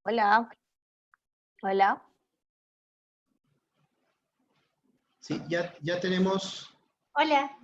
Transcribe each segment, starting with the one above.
Hola, hola. Sí, ya tenemos. Hola.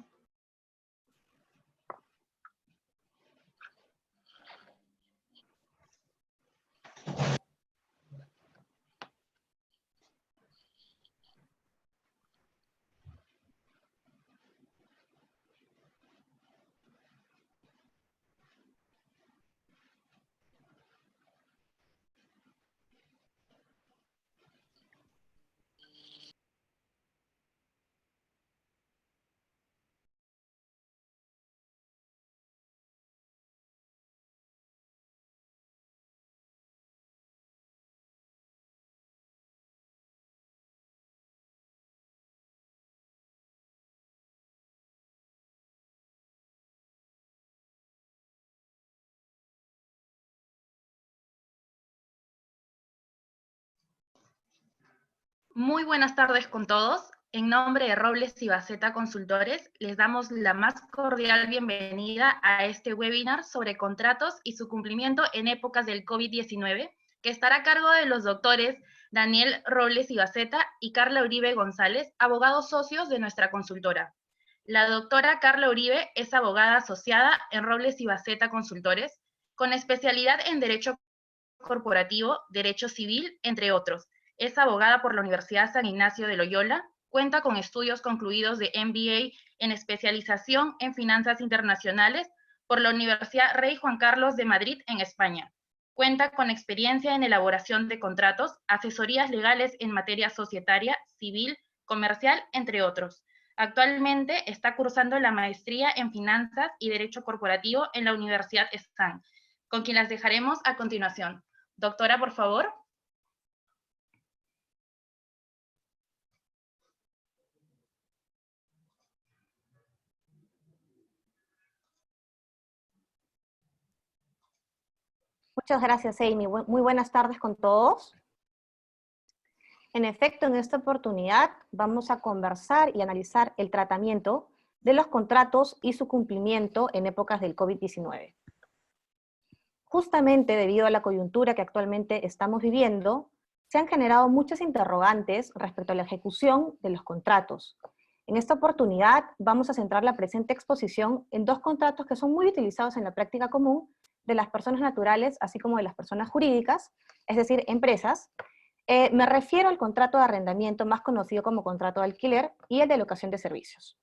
Muy buenas tardes con todos. En nombre de Robles y Baceta Consultores, les damos la más cordial bienvenida a este webinar sobre contratos y su cumplimiento en épocas del COVID-19, que estará a cargo de los doctores Daniel Robles y Baceta y Carla Uribe González, abogados socios de nuestra consultora. La doctora Carla Uribe es abogada asociada en Robles y Baceta Consultores, con especialidad en Derecho Corporativo, Derecho Civil, entre otros. Es abogada por la Universidad San Ignacio de Loyola, cuenta con estudios concluidos de MBA en especialización en finanzas internacionales por la Universidad Rey Juan Carlos de Madrid, en España. Cuenta con experiencia en elaboración de contratos, asesorías legales en materia societaria, civil, comercial, entre otros. Actualmente está cursando la maestría en finanzas y derecho corporativo en la Universidad STAN, con quien las dejaremos a continuación. Doctora, por favor. Muchas gracias, Amy. Muy buenas tardes con todos. En efecto, en esta oportunidad vamos a conversar y analizar el tratamiento de los contratos y su cumplimiento en épocas del COVID-19. Justamente debido a la coyuntura que actualmente estamos viviendo, se han generado muchas interrogantes respecto a la ejecución de los contratos. En esta oportunidad vamos a centrar la presente exposición en dos contratos que son muy utilizados en la práctica común de las personas naturales, así como de las personas jurídicas, es decir, empresas. Me refiero al contrato de arrendamiento, más conocido como contrato de alquiler, y el de locación de servicios.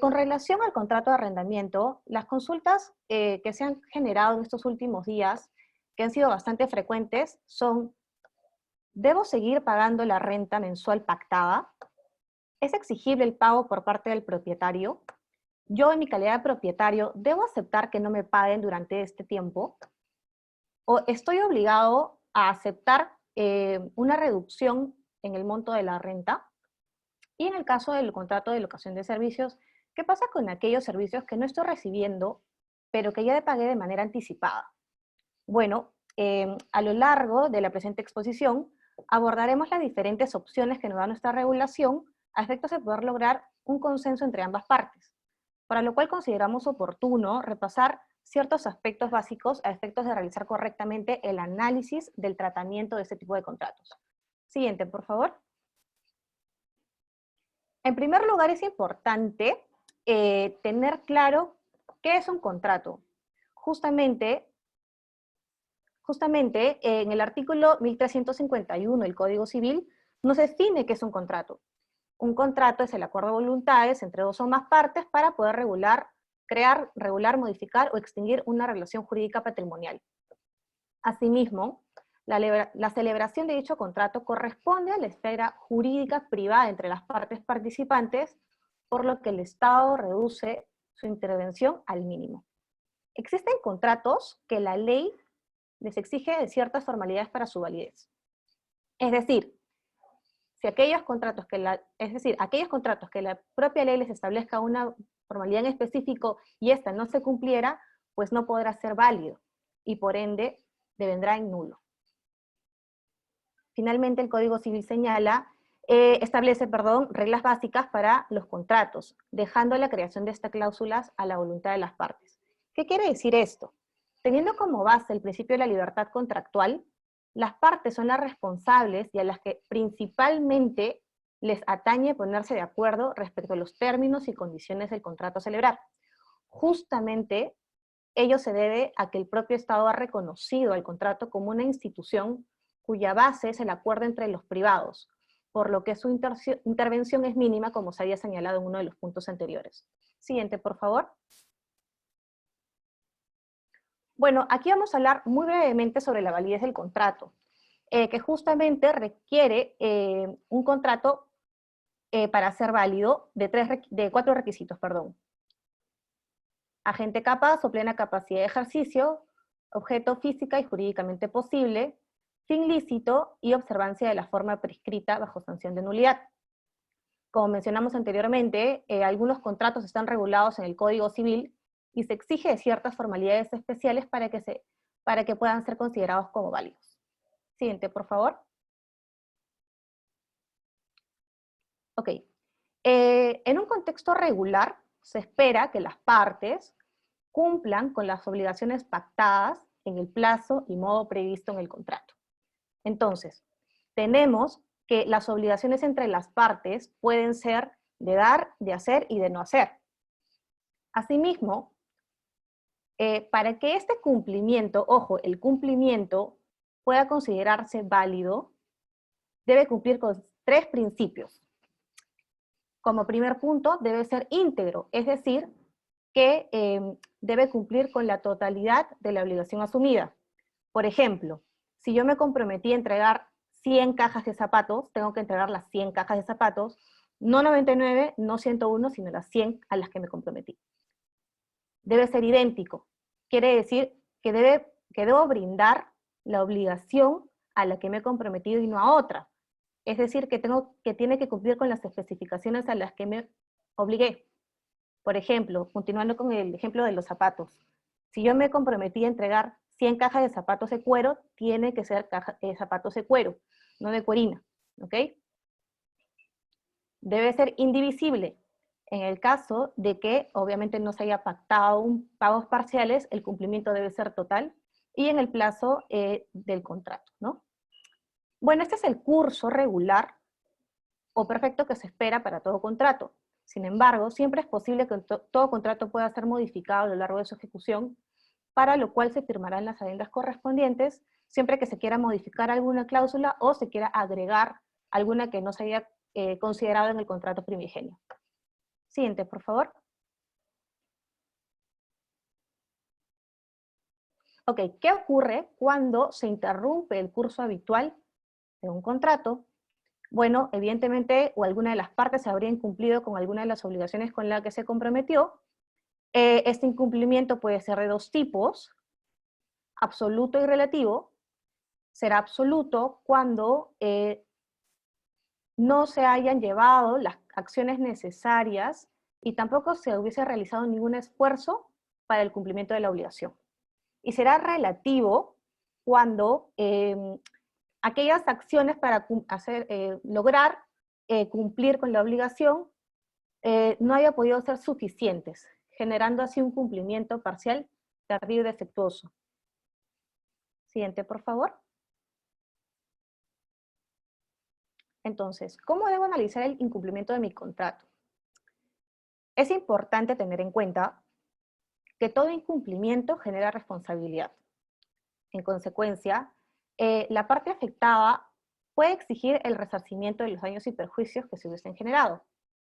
Con relación al contrato de arrendamiento, las consultas que se han generado en estos últimos días, que han sido bastante frecuentes, son: ¿debo seguir pagando la renta mensual pactada? ¿Es exigible el pago por parte del propietario? Yo, en mi calidad de propietario, ¿debo aceptar que no me paguen durante este tiempo? ¿O estoy obligado a aceptar una reducción en el monto de la renta? Y en el caso del contrato de locación de servicios, ¿qué pasa con aquellos servicios que no estoy recibiendo, pero que ya pagué de manera anticipada? Bueno, a lo largo de la presente exposición, abordaremos las diferentes opciones que nos da nuestra regulación a efectos de poder lograr un consenso entre ambas partes, para lo cual consideramos oportuno repasar ciertos aspectos básicos a efectos de realizar correctamente el análisis del tratamiento de este tipo de contratos. Siguiente, por favor. En primer lugar, es importante tener claro qué es un contrato. Justamente en el artículo 1351 del Código Civil nos define qué es un contrato. Un contrato es el acuerdo de voluntades entre dos o más partes para poder crear, regular, modificar o extinguir una relación jurídica patrimonial. Asimismo, la celebración de dicho contrato corresponde a la esfera jurídica privada entre las partes participantes, por lo que el Estado reduce su intervención al mínimo. Existen contratos que la ley les exige de ciertas formalidades para su validez. Es decir, aquellos contratos que la propia ley les establezca una formalidad en específico y esta no se cumpliera, pues no podrá ser válido y por ende devendrá en nulo. Finalmente, el Código Civil establece reglas básicas para los contratos, dejando la creación de estas cláusulas a la voluntad de las partes. ¿Qué quiere decir esto? Teniendo como base el principio de la libertad contractual, Las partes son las responsables y a las que principalmente les atañe ponerse de acuerdo respecto a los términos y condiciones del contrato a celebrar. Justamente ello se debe a que el propio Estado ha reconocido al contrato como una institución cuya base es el acuerdo entre los privados, por lo que su intervención es mínima, como se había señalado en uno de los puntos anteriores. Siguiente, por favor. Bueno, aquí vamos a hablar muy brevemente sobre la validez del contrato, que justamente requiere un contrato para ser válido de 4 requisitos, perdón. Agente capaz o plena capacidad de ejercicio, objeto física y jurídicamente posible, fin lícito y observancia de la forma prescrita bajo sanción de nulidad. Como mencionamos anteriormente, algunos contratos están regulados en el Código Civil y se exige ciertas formalidades especiales para que puedan ser considerados como válidos. Siguiente, por favor. Ok. En un contexto regular, se espera que las partes cumplan con las obligaciones pactadas en el plazo y modo previsto en el contrato. Entonces, tenemos que las obligaciones entre las partes pueden ser de dar, de hacer y de no hacer. Asimismo, para que este cumplimiento, ojo, el cumplimiento pueda considerarse válido, debe cumplir con 3 principios. Como primer punto, debe ser íntegro, es decir, que debe cumplir con la totalidad de la obligación asumida. Por ejemplo, si yo me comprometí a entregar 100 cajas de zapatos, tengo que entregar las 100 cajas de zapatos, no 99, no 101, sino las 100 a las que me comprometí. Debe ser idéntico. Quiere decir que debo brindar la obligación a la que me he comprometido y no a otra. Es decir, que tiene que cumplir con las especificaciones a las que me obligué. Por ejemplo, continuando con el ejemplo de los zapatos. Si yo me comprometí a entregar 100 cajas de zapatos de cuero, tiene que ser zapatos de cuero, no de cuerina. ¿Ok? Debe ser indivisible. En el caso de que obviamente no se haya pactado pagos parciales, el cumplimiento debe ser total y en el plazo del contrato, ¿no? Bueno, este es el curso regular o perfecto que se espera para todo contrato. Sin embargo, siempre es posible que todo contrato pueda ser modificado a lo largo de su ejecución, para lo cual se firmarán las adendas correspondientes, siempre que se quiera modificar alguna cláusula o se quiera agregar alguna que no se haya considerado en el contrato primigenio. Siguiente, por favor. Ok, ¿qué ocurre cuando se interrumpe el curso habitual de un contrato? Bueno, evidentemente, o alguna de las partes habría incumplido con alguna de las obligaciones con las que se comprometió. Este incumplimiento puede ser de 2 tipos, absoluto y relativo. Será absoluto cuando no se hayan llevado las acciones necesarias y tampoco se hubiese realizado ningún esfuerzo para el cumplimiento de la obligación. Y será relativo cuando aquellas acciones para lograr cumplir con la obligación no haya podido ser suficientes, generando así un cumplimiento parcial, tardío y defectuoso. Siguiente, por favor. Entonces, ¿cómo debo analizar el incumplimiento de mi contrato? Es importante tener en cuenta que todo incumplimiento genera responsabilidad. En consecuencia, la parte afectada puede exigir el resarcimiento de los daños y perjuicios que se hubiesen generado.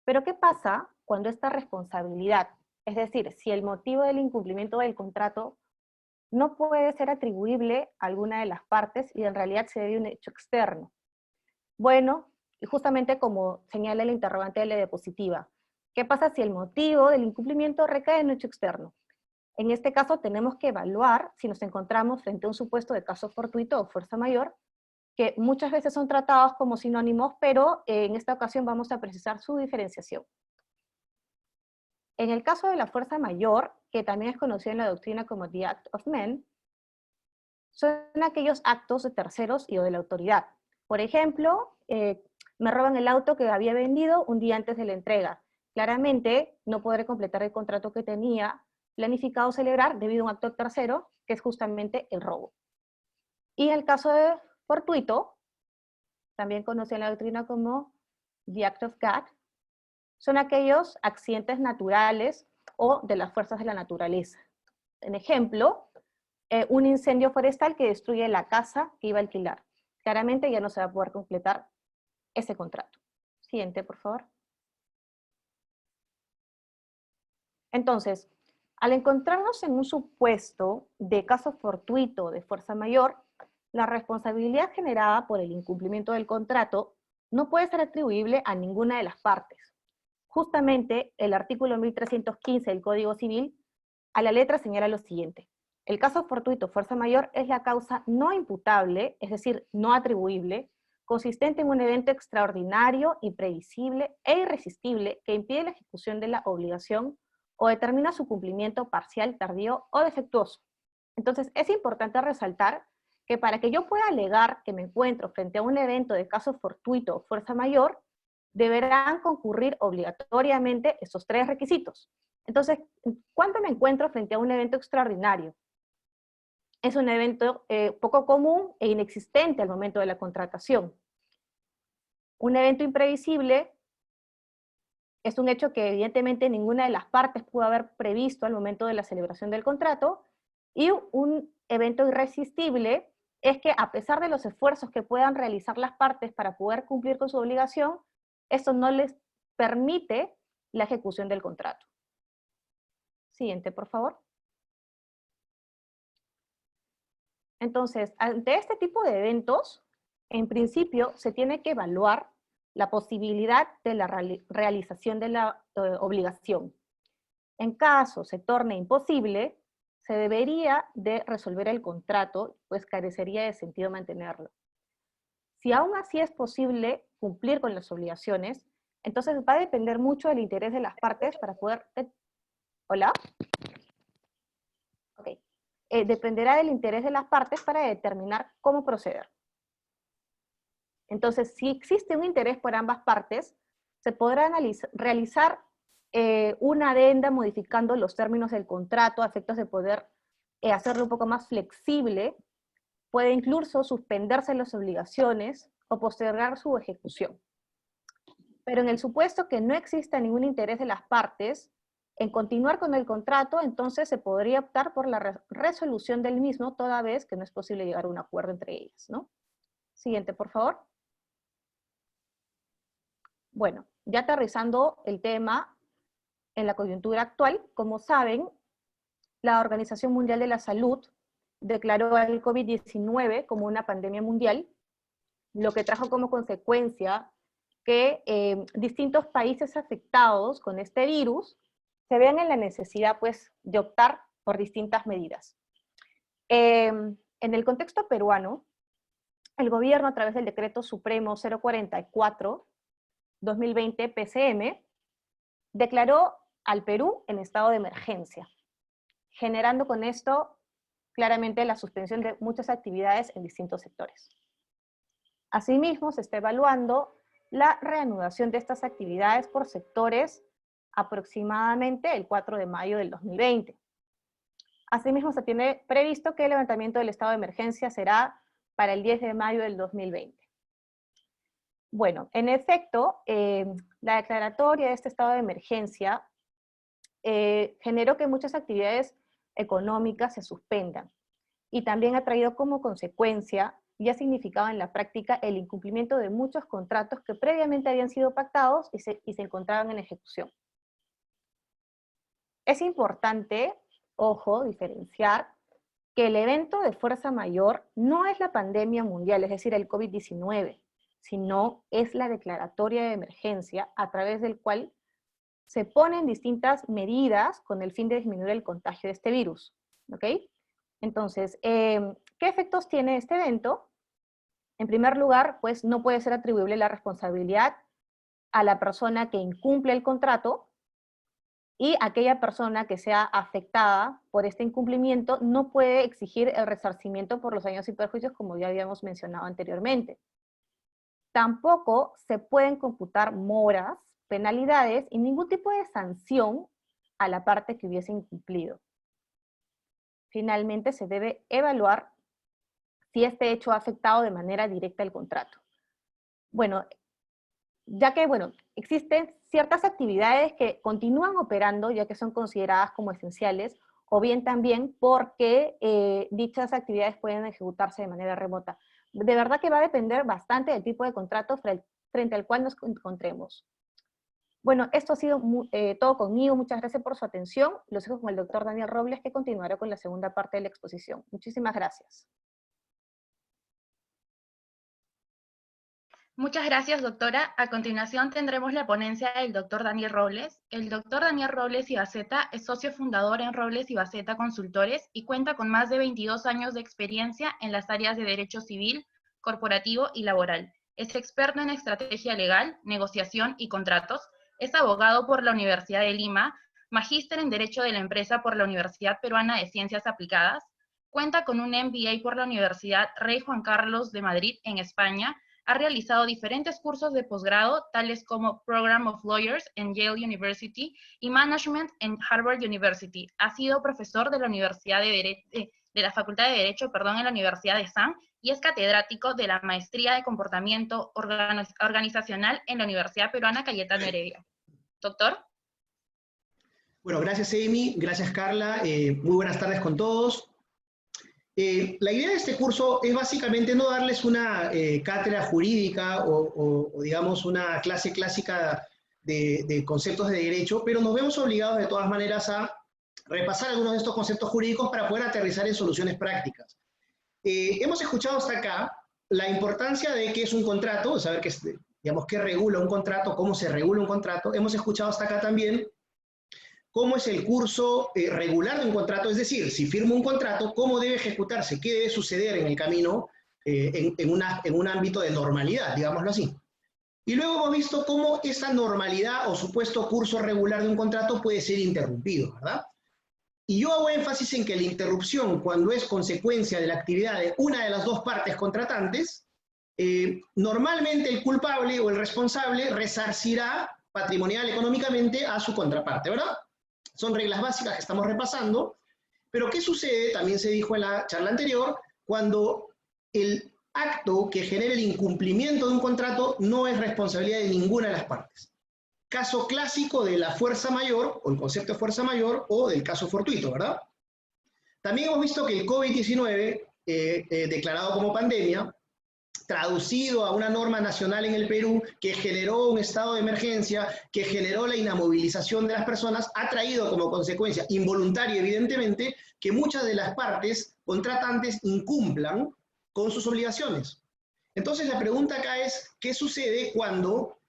Pero ¿qué pasa cuando esta responsabilidad, es decir, si el motivo del incumplimiento del contrato no puede ser atribuible a alguna de las partes y en realidad se debe a un hecho externo? Bueno, y justamente como señala el interrogante de la diapositiva, ¿qué pasa si el motivo del incumplimiento recae en un hecho externo? En este caso tenemos que evaluar si nos encontramos frente a un supuesto de caso fortuito o fuerza mayor, que muchas veces son tratados como sinónimos, pero en esta ocasión vamos a precisar su diferenciación. En el caso de la fuerza mayor, que también es conocida en la doctrina como the act of men, son aquellos actos de terceros y o de la autoridad. Por ejemplo, me roban el auto que había vendido un día antes de la entrega. Claramente no podré completar el contrato que tenía planificado celebrar debido a un acto tercero, que es justamente el robo. Y en el caso de fortuito, también conocido en la doctrina como the act of God, son aquellos accidentes naturales o de las fuerzas de la naturaleza. En ejemplo, un incendio forestal que destruye la casa que iba a alquilar. Claramente ya no se va a poder completar ese contrato. Siguiente, por favor. Entonces, al encontrarnos en un supuesto de caso fortuito de fuerza mayor, la responsabilidad generada por el incumplimiento del contrato no puede ser atribuible a ninguna de las partes. Justamente el artículo 1315 del Código Civil a la letra señala lo siguiente: el caso fortuito fuerza mayor es la causa no imputable, es decir, no atribuible, consistente en un evento extraordinario, imprevisible e irresistible que impide la ejecución de la obligación o determina su cumplimiento parcial, tardío o defectuoso. Entonces, es importante resaltar que para que yo pueda alegar que me encuentro frente a un evento de caso fortuito o fuerza mayor, deberán concurrir obligatoriamente esos tres requisitos. Entonces, ¿cuándo me encuentro frente a un evento extraordinario? Es un evento poco común e inexistente al momento de la contratación. Un evento imprevisible es un hecho que evidentemente ninguna de las partes pudo haber previsto al momento de la celebración del contrato, y un evento irresistible es que a pesar de los esfuerzos que puedan realizar las partes para poder cumplir con su obligación, eso no les permite la ejecución del contrato. Siguiente, por favor. Entonces, ante este tipo de eventos, en principio se tiene que evaluar la posibilidad de la realización de la obligación. En caso se torne imposible, se debería de resolver el contrato, pues carecería de sentido mantenerlo. Si aún así es posible cumplir con las obligaciones, entonces va a depender mucho del interés de las partes para poder... ¿Hola? Ok. Dependerá del interés de las partes para determinar cómo proceder. Entonces, si existe un interés por ambas partes, se podrá realizar una adenda modificando los términos del contrato a efectos de poder hacerlo un poco más flexible. Puede incluso suspenderse las obligaciones o postergar su ejecución. Pero en el supuesto que no exista ningún interés de las partes en continuar con el contrato, entonces se podría optar por la resolución del mismo, toda vez que no es posible llegar a un acuerdo entre ellas, ¿no? Siguiente, por favor. Bueno, ya aterrizando el tema en la coyuntura actual, como saben, la Organización Mundial de la Salud declaró al COVID-19 como una pandemia mundial, lo que trajo como consecuencia que distintos países afectados con este virus se vean en la necesidad, pues, de optar por distintas medidas. En el contexto peruano, el gobierno, a través del Decreto Supremo 044/2020 PCM, declaró al Perú en estado de emergencia, generando con esto claramente la suspensión de muchas actividades en distintos sectores. Asimismo, se está evaluando la reanudación de estas actividades por sectores aproximadamente el 4 de mayo del 2020. Asimismo, se tiene previsto que el levantamiento del estado de emergencia será para el 10 de mayo del 2020. Bueno, en efecto, la declaratoria de este estado de emergencia generó que muchas actividades económicas se suspendan, y también ha traído como consecuencia y ha significado en la práctica el incumplimiento de muchos contratos que previamente habían sido pactados y se encontraban en ejecución. Es importante, ojo, diferenciar que el evento de fuerza mayor no es la pandemia mundial, es decir, el COVID-19, sino es la declaratoria de emergencia a través del cual se ponen distintas medidas con el fin de disminuir el contagio de este virus, ¿ok? Entonces, ¿qué efectos tiene este evento? En primer lugar, pues no puede ser atribuible la responsabilidad a la persona que incumple el contrato, y aquella persona que sea afectada por este incumplimiento no puede exigir el resarcimiento por los daños y perjuicios, como ya habíamos mencionado anteriormente. Tampoco se pueden computar moras, penalidades y ningún tipo de sanción a la parte que hubiese incumplido. Finalmente, se debe evaluar si este hecho ha afectado de manera directa el contrato. Bueno, ya que, bueno, existen ciertas actividades que continúan operando, ya que son consideradas como esenciales, o bien también porque dichas actividades pueden ejecutarse de manera remota. De verdad que va a depender bastante del tipo de contrato frente al cual nos encontremos. Bueno, esto ha sido todo conmigo. Muchas gracias por su atención. Los dejo con el doctor Daniel Robles, que continuará con la segunda parte de la exposición. Muchísimas gracias. Muchas gracias, doctora. A continuación tendremos la ponencia del doctor Daniel Robles. El doctor Daniel Robles y Baceta es socio fundador en Robles y Baceta Consultores y cuenta con más de 22 años de experiencia en las áreas de derecho civil, corporativo y laboral. Es experto en estrategia legal, negociación y contratos. Es abogado por la Universidad de Lima, magíster en Derecho de la Empresa por la Universidad Peruana de Ciencias Aplicadas. Cuenta con un MBA por la Universidad Rey Juan Carlos de Madrid, en España. Ha realizado diferentes cursos de posgrado, tales como Program of Lawyers en Yale University y Management en Harvard University. Ha sido profesor de la Universidad de la Facultad de Derecho, en la Universidad de San, y es catedrático de la Maestría de Comportamiento Organizacional en la Universidad Peruana Cayetano Heredia. Doctor. Bueno, gracias Amy, gracias Carla, muy buenas tardes con todos. La idea de este curso es básicamente no darles una cátedra jurídica o digamos una clase clásica de conceptos de derecho, pero nos vemos obligados de todas maneras a repasar algunos de estos conceptos jurídicos para poder aterrizar en soluciones prácticas. Hemos escuchado hasta acá la importancia de qué es un contrato, de saber digamos, qué regula un contrato, cómo se regula un contrato. Hemos escuchado hasta acá también cómo es el curso regular de un contrato, es decir, si firmo un contrato, cómo debe ejecutarse, qué debe suceder en el camino en un ámbito de normalidad, digámoslo así. Y luego hemos visto cómo esa normalidad o supuesto curso regular de un contrato puede ser interrumpido, ¿verdad? Y yo hago énfasis en que la interrupción, cuando es consecuencia de la actividad de una de las dos partes contratantes, normalmente el culpable o el responsable resarcirá patrimonial económicamente a su contraparte, ¿verdad? Son reglas básicas que estamos repasando, pero ¿qué sucede? También se dijo en la charla anterior, cuando el acto que genera el incumplimiento de un contrato no es responsabilidad de ninguna de las partes. Caso clásico de la fuerza mayor, o el concepto de fuerza mayor, o del caso fortuito, ¿verdad? También hemos visto que el COVID-19, declarado como pandemia, traducido a una norma nacional en el Perú que generó un estado de emergencia, que generó la inamovilización de las personas, ha traído como consecuencia, involuntaria evidentemente, que muchas de las partes contratantes incumplan con sus obligaciones. Entonces la pregunta acá es, ¿qué sucede cuando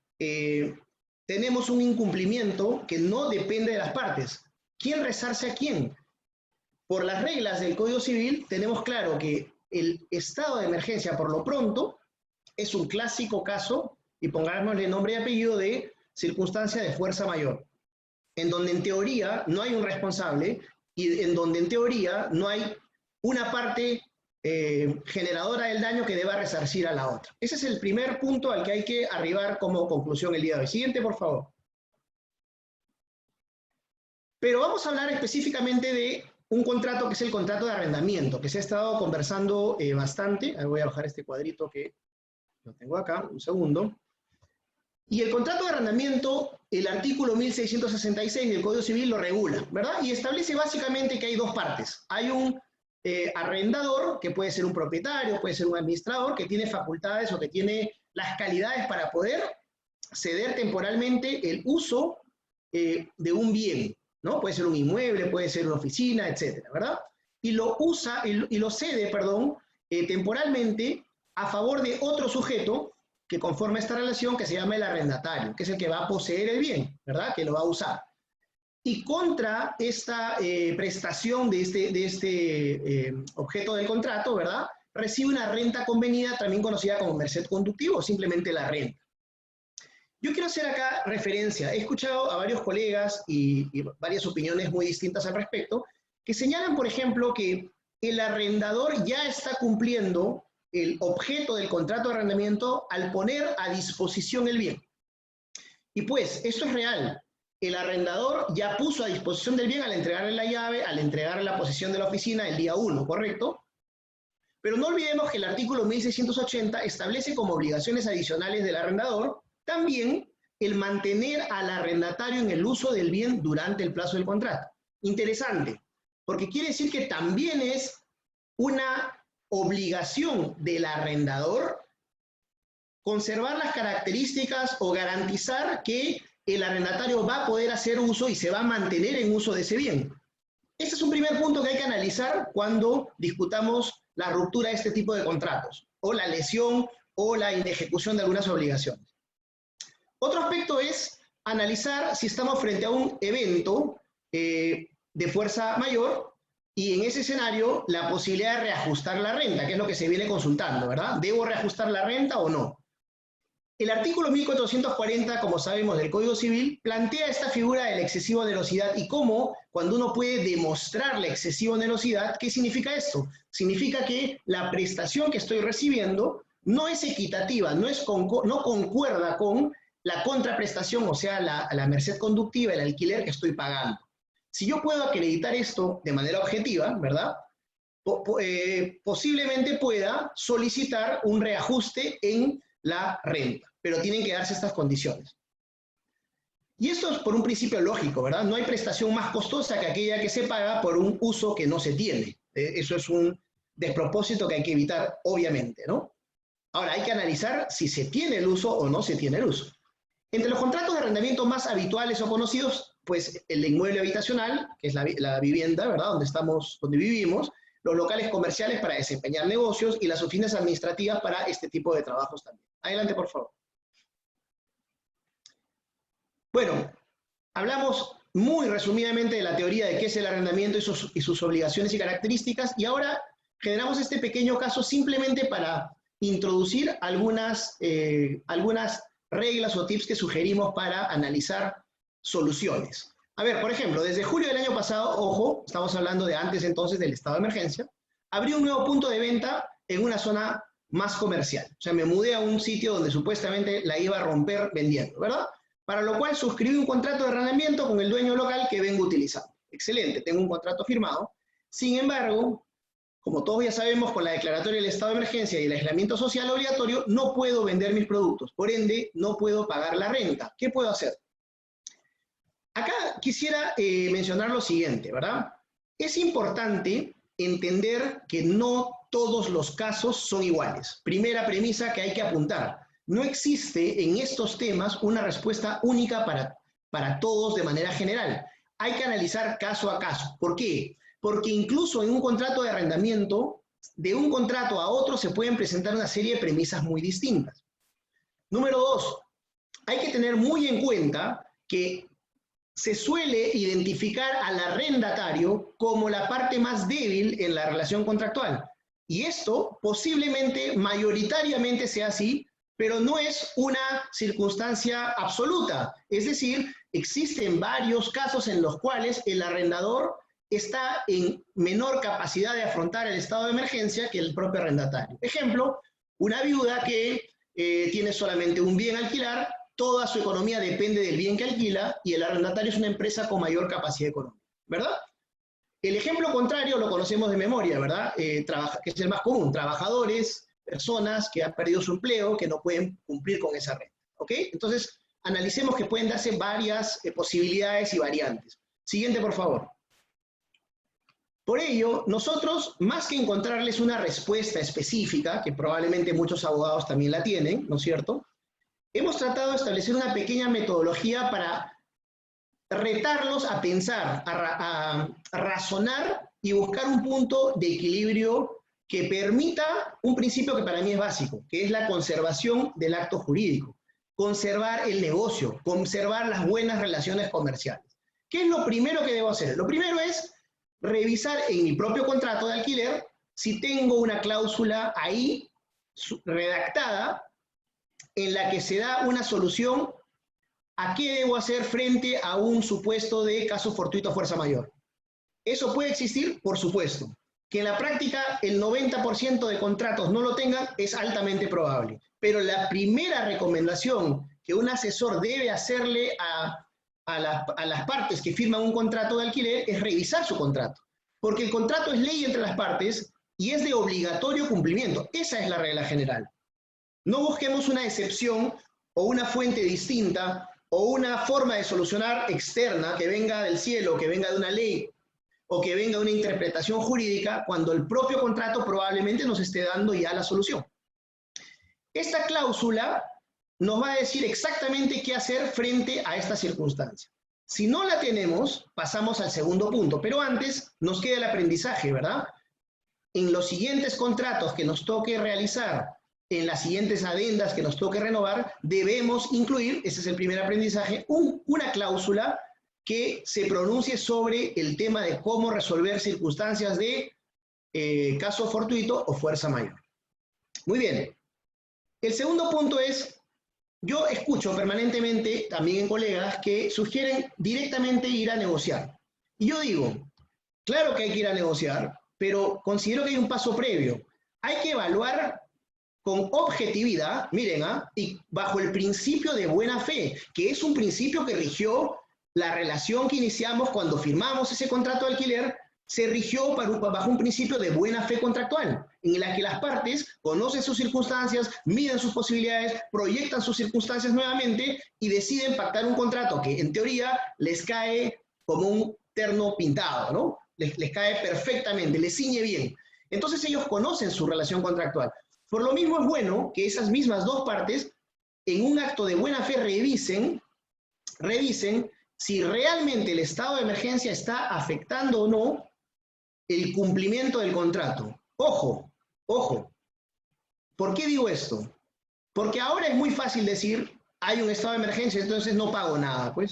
tenemos un incumplimiento que no depende de las partes? ¿Quién resarce a quién? Por las reglas del Código Civil tenemos claro que el estado de emergencia, por lo pronto, es un clásico caso, y pongámosle nombre y apellido, de circunstancia de fuerza mayor, en donde en teoría no hay un responsable y en donde en teoría no hay una parte generadora del daño que deba resarcir a la otra. Ese es el primer punto al que hay que arribar como conclusión el día de hoy. Siguiente, por favor. Pero vamos a hablar específicamente de un contrato que es el contrato de arrendamiento, que se ha estado conversando bastante. Ahí voy a bajar este cuadrito que lo tengo acá, un segundo. Y el contrato de arrendamiento, el artículo 1666 del Código Civil lo regula, ¿verdad? Y establece básicamente que hay dos partes. Hay un arrendador, que puede ser un propietario, puede ser un administrador, que tiene facultades o que tiene las calidades para poder ceder temporalmente el uso de un bien, ¿no? Puede ser un inmueble, puede ser una oficina, etcétera, ¿verdad? Y lo usa, y lo cede, perdón, temporalmente a favor de otro sujeto que conforma esta relación, que se llama el arrendatario, que es el que va a poseer el bien, ¿verdad? Que lo va a usar. Y contra esta prestación de este objeto del contrato, ¿verdad? Recibe una renta convenida, también conocida como merced conductivo, o simplemente la renta. Yo quiero hacer acá referencia. He escuchado a varios colegas y varias opiniones muy distintas al respecto, que señalan, por ejemplo, que el arrendador ya está cumpliendo el objeto del contrato de arrendamiento al poner a disposición el bien. Y pues, esto es real. El arrendador ya puso a disposición del bien al entregarle la llave, al entregarle la posesión de la oficina el día 1, ¿correcto? Pero no olvidemos que el artículo 1680 establece como obligaciones adicionales del arrendador también el mantener al arrendatario en el uso del bien durante el plazo del contrato. Interesante, porque quiere decir que también es una obligación del arrendador conservar las características o garantizar que el arrendatario va a poder hacer uso y se va a mantener en uso de ese bien. Este es un primer punto que hay que analizar cuando discutamos la ruptura de este tipo de contratos, o la lesión o la inejecución de algunas obligaciones. Otro aspecto es analizar si estamos frente a un evento de fuerza mayor y en ese escenario la posibilidad de reajustar la renta, que es lo que se viene consultando, ¿verdad? ¿Debo reajustar la renta o no? El artículo 1440, como sabemos, del Código Civil, plantea esta figura de la excesiva onerosidad y cómo, cuando uno puede demostrar la excesiva onerosidad, ¿qué significa esto? Significa que la prestación que estoy recibiendo no es equitativa, no concuerda con la contraprestación, o sea, la merced conductiva, el alquiler que estoy pagando. Si yo puedo acreditar esto de manera objetiva, ¿verdad? Posiblemente pueda solicitar un reajuste en la renta, pero tienen que darse estas condiciones. Y esto es por un principio lógico, ¿verdad? No hay prestación más costosa que aquella que se paga por un uso que no se tiene. Eso es un despropósito que hay que evitar, obviamente, ¿no? Ahora, hay que analizar si se tiene el uso o no se tiene el uso. Entre los contratos de arrendamiento más habituales o conocidos, pues el inmueble habitacional, que es la vivienda, ¿verdad? Donde vivimos, los locales comerciales para desempeñar negocios y las oficinas administrativas para este tipo de trabajos también. Adelante, por favor. Bueno, hablamos muy resumidamente de la teoría de qué es el arrendamiento y sus obligaciones y características, y ahora generamos este pequeño caso simplemente para introducir algunas reglas o tips que sugerimos para analizar soluciones. A ver, por ejemplo, desde julio del año pasado, ojo, estamos hablando de antes entonces del estado de emergencia, abrí un nuevo punto de venta en una zona más comercial. O sea, me mudé a un sitio donde supuestamente la iba a romper vendiendo, ¿verdad? Para lo cual suscribí un contrato de arrendamiento con el dueño local que vengo utilizando. Excelente, tengo un contrato firmado. Sin embargo, como todos ya sabemos, con la declaratoria del estado de emergencia y el aislamiento social obligatorio, no puedo vender mis productos. Por ende, no puedo pagar la renta. ¿Qué puedo hacer? Acá quisiera mencionar lo siguiente, ¿verdad? Es importante entender que no todos los casos son iguales. Primera premisa que hay que apuntar. No existe en estos temas una respuesta única para todos de manera general. Hay que analizar caso a caso. ¿Por qué? Porque incluso en un contrato de arrendamiento, de un contrato a otro se pueden presentar una serie de premisas muy distintas. Número 2, hay que tener muy en cuenta que se suele identificar al arrendatario como la parte más débil en la relación contractual. Y esto posiblemente, mayoritariamente sea así, pero no es una circunstancia absoluta. Es decir, existen varios casos en los cuales el arrendador está en menor capacidad de afrontar el estado de emergencia que el propio arrendatario. Ejemplo, una viuda que tiene solamente un bien a alquilar, toda su economía depende del bien que alquila y el arrendatario es una empresa con mayor capacidad económica, ¿verdad? El ejemplo contrario lo conocemos de memoria, ¿verdad? Que es el más común, trabajadores, personas que han perdido su empleo, que no pueden cumplir con esa renta, ¿ok? Entonces, analicemos que pueden darse varias posibilidades y variantes. Siguiente, por favor. Por ello, nosotros, más que encontrarles una respuesta específica, que probablemente muchos abogados también la tienen, ¿no es cierto?, hemos tratado de establecer una pequeña metodología para retarlos a pensar, a razonar y buscar un punto de equilibrio que permita un principio que para mí es básico, que es la conservación del acto jurídico, conservar el negocio, conservar las buenas relaciones comerciales. ¿Qué es lo primero que debo hacer? Lo primero es revisar en mi propio contrato de alquiler si tengo una cláusula ahí redactada en la que se da una solución a qué debo hacer frente a un supuesto de caso fortuito fuerza mayor. ¿Eso puede existir? Por supuesto. Que en la práctica el 90% de contratos no lo tengan es altamente probable. Pero la primera recomendación que un asesor debe hacerle a las partes que firman un contrato de alquiler es revisar su contrato. Porque el contrato es ley entre las partes y es de obligatorio cumplimiento. Esa es la regla general. No busquemos una excepción o una fuente distinta o una forma de solucionar externa que venga del cielo, que venga de una ley o que venga de una interpretación jurídica cuando el propio contrato probablemente nos esté dando ya la solución. Esta cláusula nos va a decir exactamente qué hacer frente a esta circunstancia. Si no la tenemos, pasamos al segundo punto, pero antes nos queda el aprendizaje, ¿verdad? En los siguientes contratos que nos toque realizar, en las siguientes adendas que nos toque renovar, debemos incluir, ese es el primer aprendizaje, una cláusula que se pronuncie sobre el tema de cómo resolver circunstancias de caso fortuito o fuerza mayor. Muy bien. El segundo punto es, yo escucho permanentemente también en colegas que sugieren directamente ir a negociar. Y yo digo, claro que hay que ir a negociar, pero considero que hay un paso previo. Hay que evaluar con objetividad, miren, y bajo el principio de buena fe, que es un principio que rigió la relación que iniciamos cuando firmamos ese contrato de alquiler, se rigió bajo un principio de buena fe contractual, en la que las partes conocen sus circunstancias, miden sus posibilidades, proyectan sus circunstancias nuevamente y deciden pactar un contrato que en teoría les cae como un terno pintado, ¿no? Les cae perfectamente, les ciñe bien. Entonces ellos conocen su relación contractual. Por lo mismo es bueno que esas mismas dos partes, en un acto de buena fe, revisen si realmente el estado de emergencia está afectando o no el cumplimiento del contrato. Ojo, ojo. ¿Por qué digo esto? Porque ahora es muy fácil decir, hay un estado de emergencia, entonces no pago nada, pues.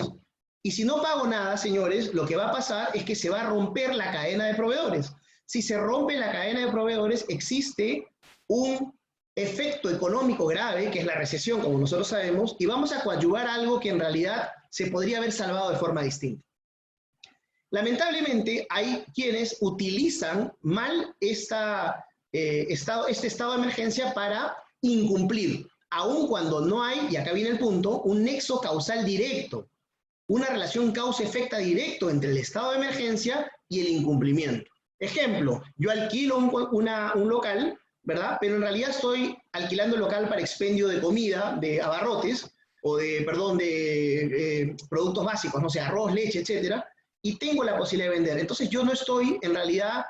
Y si no pago nada, señores, lo que va a pasar es que se va a romper la cadena de proveedores. Si se rompe la cadena de proveedores, existe un efecto económico grave, que es la recesión, como nosotros sabemos, y vamos a coadyuvar algo que en realidad se podría haber salvado de forma distinta. Lamentablemente, hay quienes utilizan mal este estado de emergencia para incumplir, aun cuando no hay, y acá viene el punto, un nexo causal directo, una relación causa-efecto directo entre el estado de emergencia y el incumplimiento. Ejemplo, yo alquilo un local, ¿verdad? Pero en realidad estoy alquilando el local para expendio de comida, de abarrotes, o de, perdón, de productos básicos, no sé, arroz, leche, etcétera, y tengo la posibilidad de vender. Entonces yo no estoy en realidad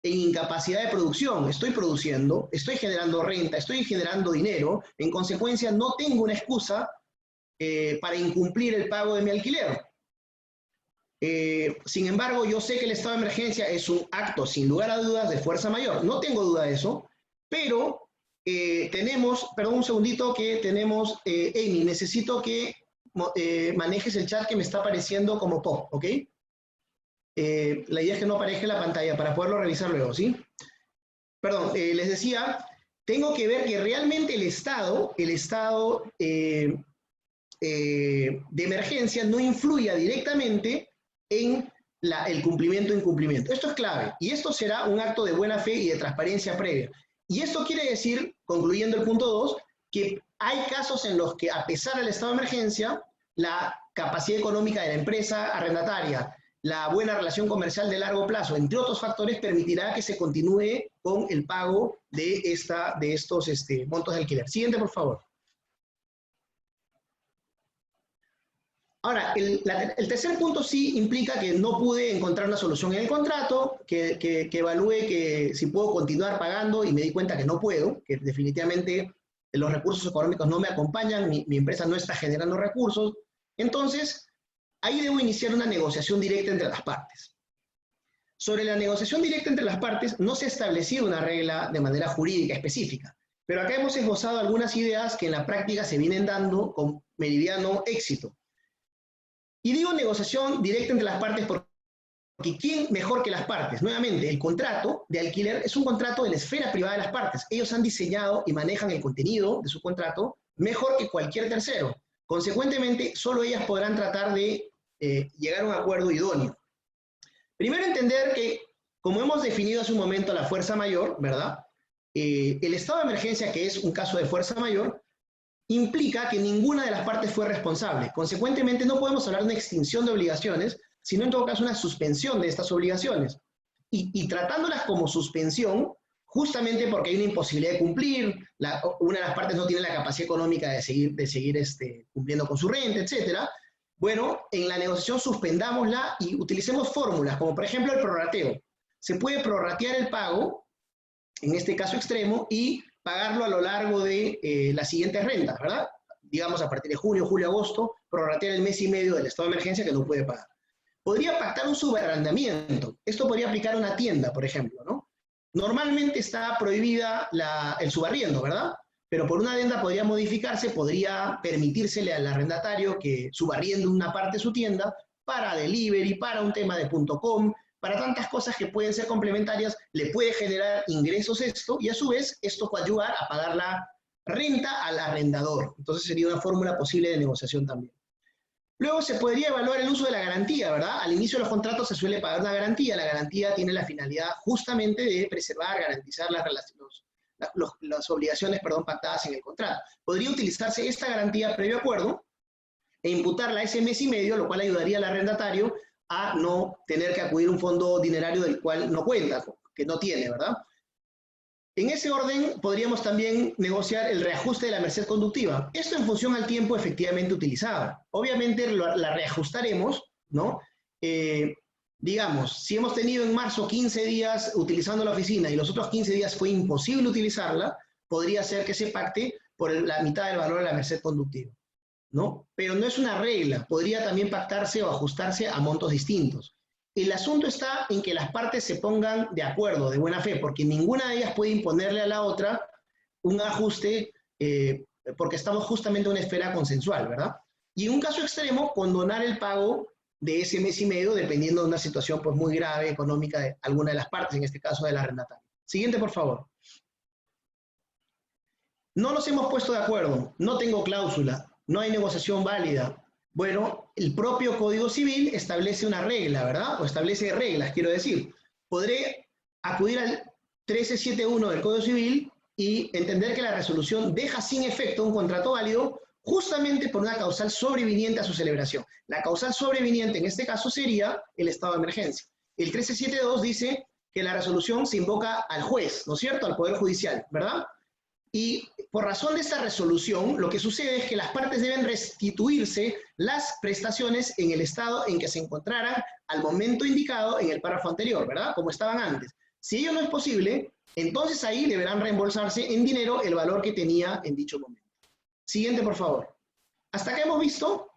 en incapacidad de producción, estoy produciendo, estoy generando renta, estoy generando dinero, en consecuencia no tengo una excusa para incumplir el pago de mi alquiler. Sin embargo, yo sé que el estado de emergencia es un acto, sin lugar a dudas, de fuerza mayor. No tengo duda de eso, pero tenemos, perdón un segundito, que tenemos, Amy, necesito que manejes el chat que me está apareciendo como pop, ¿ok? La idea es que no aparezca en la pantalla para poderlo revisar luego, ¿sí? Perdón, les decía, tengo que ver que realmente el estado de emergencia no influya directamente en el cumplimiento o incumplimiento. Esto es clave, y esto será un acto de buena fe y de transparencia previa. Y esto quiere decir, concluyendo el punto 2, que hay casos en los que, a pesar del estado de emergencia, la capacidad económica de la empresa arrendataria, la buena relación comercial de largo plazo, entre otros factores, permitirá que se continúe con el pago de estos montos de alquiler. Siguiente, por favor. Ahora, el tercer punto sí implica que no pude encontrar una solución en el contrato, que evalúe que si puedo continuar pagando y me di cuenta que no puedo, que definitivamente los recursos económicos no me acompañan, mi empresa no está generando recursos. Entonces, ahí debo iniciar una negociación directa entre las partes. Sobre la negociación directa entre las partes no se ha establecido una regla de manera jurídica específica, pero acá hemos esbozado algunas ideas que en la práctica se vienen dando con meridiano éxito. Y digo negociación directa entre las partes porque ¿quién mejor que las partes? Nuevamente, el contrato de alquiler es un contrato de la esfera privada de las partes. Ellos han diseñado y manejan el contenido de su contrato mejor que cualquier tercero. Consecuentemente, solo ellas podrán tratar de llegar a un acuerdo idóneo. Primero, entender que, como hemos definido hace un momento la fuerza mayor, ¿verdad? El estado de emergencia, que es un caso de fuerza mayor, implica que ninguna de las partes fue responsable. Consecuentemente, no podemos hablar de una extinción de obligaciones, sino en todo caso una suspensión de estas obligaciones. Y tratándolas como suspensión, justamente porque hay una imposibilidad de cumplir, una de las partes no tiene la capacidad económica de seguir cumpliendo con su renta, etcétera. Bueno, en la negociación suspendámosla y utilicemos fórmulas, como por ejemplo el prorrateo. Se puede prorratear el pago, en este caso extremo, y pagarlo a lo largo de las siguientes rentas, ¿verdad? Digamos a partir de junio, julio, agosto, prorratear el mes y medio del estado de emergencia que no puede pagar. Podría pactar un subarrendamiento. Esto podría aplicar a una tienda, por ejemplo, ¿no? Normalmente está prohibida el subarriendo, ¿verdad? Pero por una adenda podría modificarse, podría permitírsele al arrendatario que subarriende una parte de su tienda para delivery, para un tema de .com, para tantas cosas que pueden ser complementarias, le puede generar ingresos esto, y a su vez esto puede ayudar a pagar la renta al arrendador. Entonces sería una fórmula posible de negociación también. Luego se podría evaluar el uso de la garantía, ¿verdad? Al inicio de los contratos se suele pagar una garantía. La garantía tiene la finalidad justamente de preservar, garantizar las obligaciones, pactadas en el contrato. Podría utilizarse esta garantía previo acuerdo e imputarla ese mes y medio, lo cual ayudaría al arrendatario a no tener que acudir a un fondo dinerario del cual no cuenta, que no tiene, ¿verdad? En ese orden, podríamos también negociar el reajuste de la merced conductiva. Esto en función al tiempo efectivamente utilizado. Obviamente la reajustaremos, ¿no? Digamos, si hemos tenido en marzo 15 días utilizando la oficina y los otros 15 días fue imposible utilizarla, podría ser que se pacte por la mitad del valor de la merced conductiva, ¿no? Pero no es una regla, podría también pactarse o ajustarse a montos distintos. El asunto está en que las partes se pongan de acuerdo, de buena fe, porque ninguna de ellas puede imponerle a la otra un ajuste, porque estamos justamente en una esfera consensual, ¿verdad? Y en un caso extremo, condonar el pago de ese mes y medio, dependiendo de una situación pues, muy grave económica de alguna de las partes, en este caso del arrendatario. Siguiente, por favor. No nos hemos puesto de acuerdo, no tengo cláusula, no hay negociación válida. Bueno, el propio Código Civil establece una regla, ¿verdad? O establece reglas, quiero decir. Podré acudir al 1371 del Código Civil y entender que la resolución deja sin efecto un contrato válido justamente por una causal sobreviniente a su celebración. La causal sobreviniente en este caso sería el estado de emergencia. El 1372 dice que la resolución se invoca al juez, ¿no es cierto? Al Poder Judicial, ¿verdad? Y por razón de esta resolución, lo que sucede es que las partes deben restituirse las prestaciones en el estado en que se encontraran al momento indicado en el párrafo anterior, ¿verdad? Como estaban antes. Si ello no es posible, entonces ahí deberán reembolsarse en dinero el valor que tenía en dicho momento. Siguiente, por favor. Hasta acá hemos visto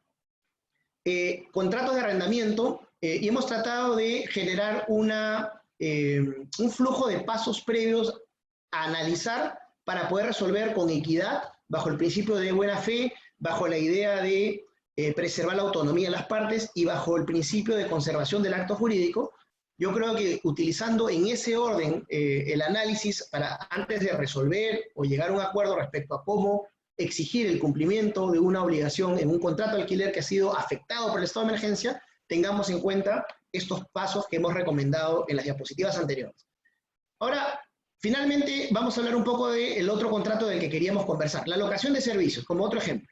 contratos de arrendamiento y hemos tratado de generar un flujo de pasos previos a analizar para poder resolver con equidad, bajo el principio de buena fe, bajo la idea de preservar la autonomía de las partes y bajo el principio de conservación del acto jurídico. Yo creo que utilizando en ese orden el análisis para antes de resolver o llegar a un acuerdo respecto a cómo exigir el cumplimiento de una obligación en un contrato de alquiler que ha sido afectado por el estado de emergencia, tengamos en cuenta estos pasos que hemos recomendado en las diapositivas anteriores. Ahora, finalmente, vamos a hablar un poco del otro contrato del que queríamos conversar, la locación de servicios, como otro ejemplo.